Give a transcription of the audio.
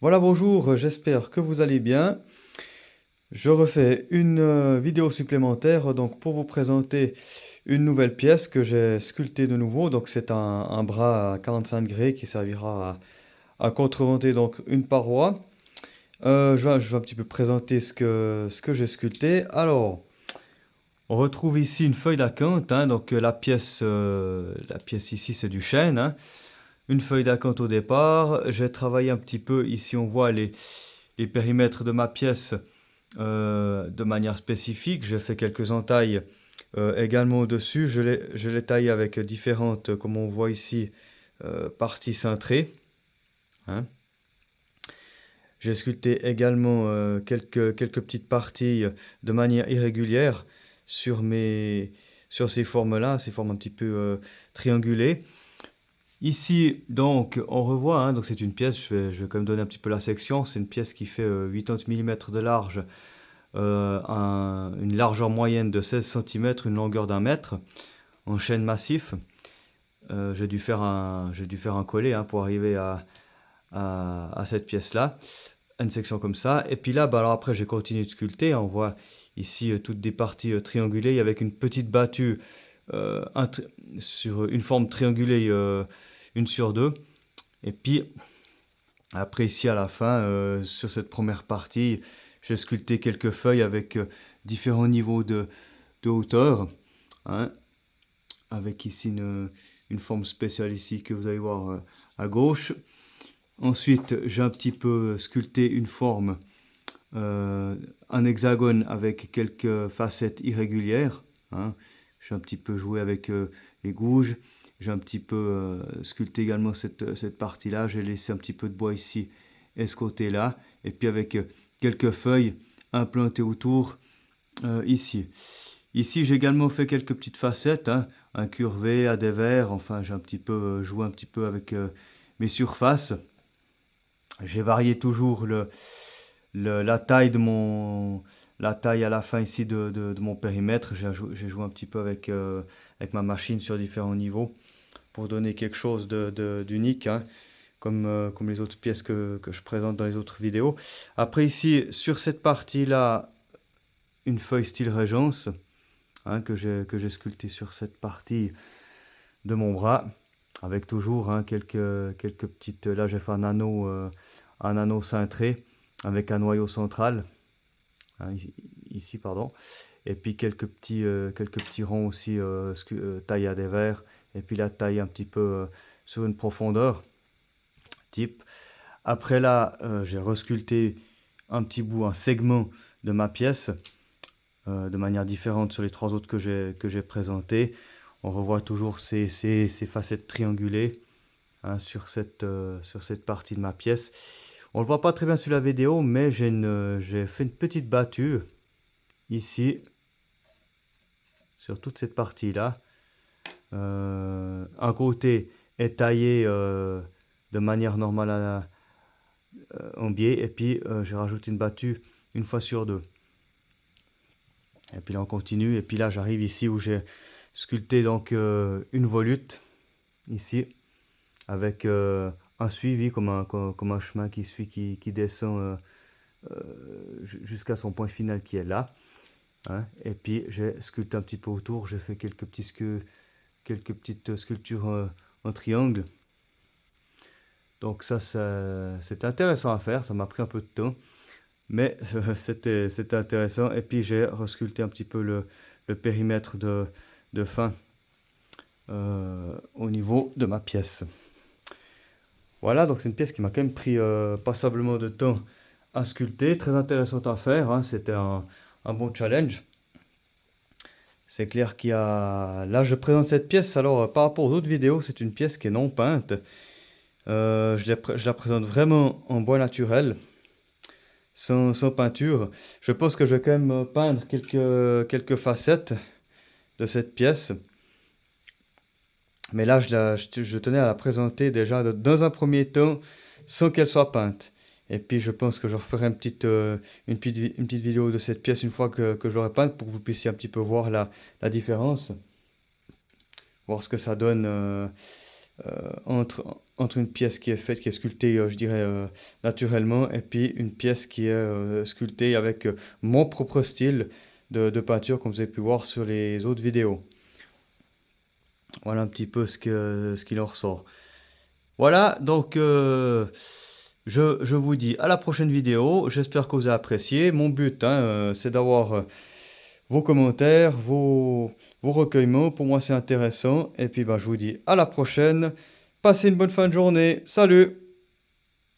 Voilà, bonjour, j'espère que vous allez bien. Je refais une vidéo supplémentaire donc pour vous présenter une nouvelle pièce que j'ai sculptée de nouveau. Donc c'est un bras à 45 degrés qui servira à contreventer donc une paroi. Je vais un petit peu présenter ce que j'ai sculpté. Alors, on retrouve ici une feuille d'acanthe, hein, donc la pièce ici c'est du chêne, hein. Une feuille d'acanthe au départ. J'ai travaillé un petit peu, ici on voit les périmètres de ma pièce de manière spécifique. J'ai fait quelques entailles également au-dessus. Je l'ai taillé avec différentes, comme on voit ici, parties cintrées, hein. J'ai sculpté également quelques petites parties de manière irrégulière sur, sur ces formes-là, ces formes un petit peu triangulées. Ici, donc, on revoit, hein, donc c'est une pièce, je vais quand même donner un petit peu la section. C'est une pièce qui fait 80 mm de large, une largeur moyenne de 16 cm, une longueur d'1 mètre, en chêne massif. J'ai dû faire un collet, hein, pour arriver à cette pièce-là, une section comme ça. Et puis là, bah, alors après, j'ai continué de sculpter. On voit ici toutes des parties triangulées avec une petite battue euh, sur une forme triangulée, une sur deux. Et puis après, ici à la fin, sur cette première partie, j'ai sculpté quelques feuilles avec différents niveaux de hauteur, hein, avec ici une forme spéciale ici que vous allez voir à gauche. Ensuite, j'ai un petit peu sculpté une forme, un hexagone avec quelques facettes irrégulières, hein. J'ai un petit peu joué avec les gouges. J'ai un petit peu sculpté également cette partie-là. J'ai laissé un petit peu de bois ici et ce côté-là. Et puis avec quelques feuilles implantées autour ici. Ici, j'ai également fait quelques petites facettes, hein, un curvé, à des verres. Enfin, j'ai un petit peu joué un petit peu avec mes surfaces. J'ai varié toujours la taille la taille à la fin ici de mon périmètre. J'ai joué un petit peu avec ma machine sur différents niveaux pour donner quelque chose d'unique, hein, comme les autres pièces que je présente dans les autres vidéos. Après ici, sur cette partie-là, une feuille style Régence, hein, que j'ai sculpté sur cette partie de mon bras, avec toujours, hein, quelques petites... Là, j'ai fait un anneau cintré avec un noyau central, hein, ici, pardon. Et puis quelques petits ronds aussi taillés à des verres. Et puis la taille un petit peu sur une profondeur type. Après là, j'ai resculpté un segment de ma pièce de manière différente sur les trois autres que j'ai présentés. On revoit toujours ces facettes triangulées, hein, sur cette partie de ma pièce. On ne le voit pas très bien sur la vidéo, mais j'ai fait une petite battue ici sur toute cette partie-là. Un côté est taillé de manière normale en biais, et puis j'ai rajouté une battue une fois sur deux. Et puis là on continue, et puis là j'arrive ici où j'ai sculpté donc une volute ici avec un suivi comme un chemin qui descend jusqu'à son point final qui est là, hein. Et puis j'ai sculpté un petit peu autour, j'ai fait quelques petites sculptures en triangle. Donc c'était intéressant à faire, ça m'a pris un peu de temps, mais c'était intéressant. Et puis j'ai resculpté un petit peu le périmètre de fin au niveau de ma pièce. Voilà, donc c'est une pièce qui m'a quand même pris passablement de temps à sculpter, très intéressante à faire, hein. C'était un bon challenge. C'est clair qu'il y a... Là, je présente cette pièce, alors par rapport aux autres vidéos, c'est une pièce qui est non peinte. Je la présente vraiment en bois naturel, sans peinture. Je pense que je vais quand même peindre quelques facettes de cette pièce. Mais là, je tenais à la présenter déjà dans un premier temps, sans qu'elle soit peinte. Et puis, je pense que je referai une petite vidéo de cette pièce une fois que je l'aurai peinte pour que vous puissiez un petit peu voir la différence, voir ce que ça donne entre une pièce qui est faite, qui est sculptée, je dirais, naturellement, et puis une pièce qui est sculptée avec mon propre style de peinture, comme vous avez pu voir sur les autres vidéos. Voilà un petit peu ce qu'il en ressort. Voilà, donc je vous dis à la prochaine vidéo. J'espère que vous avez apprécié. Mon but, hein, c'est d'avoir vos commentaires, vos recueillements. Pour moi, c'est intéressant. Et puis, bah, je vous dis à la prochaine. Passez une bonne fin de journée. Salut!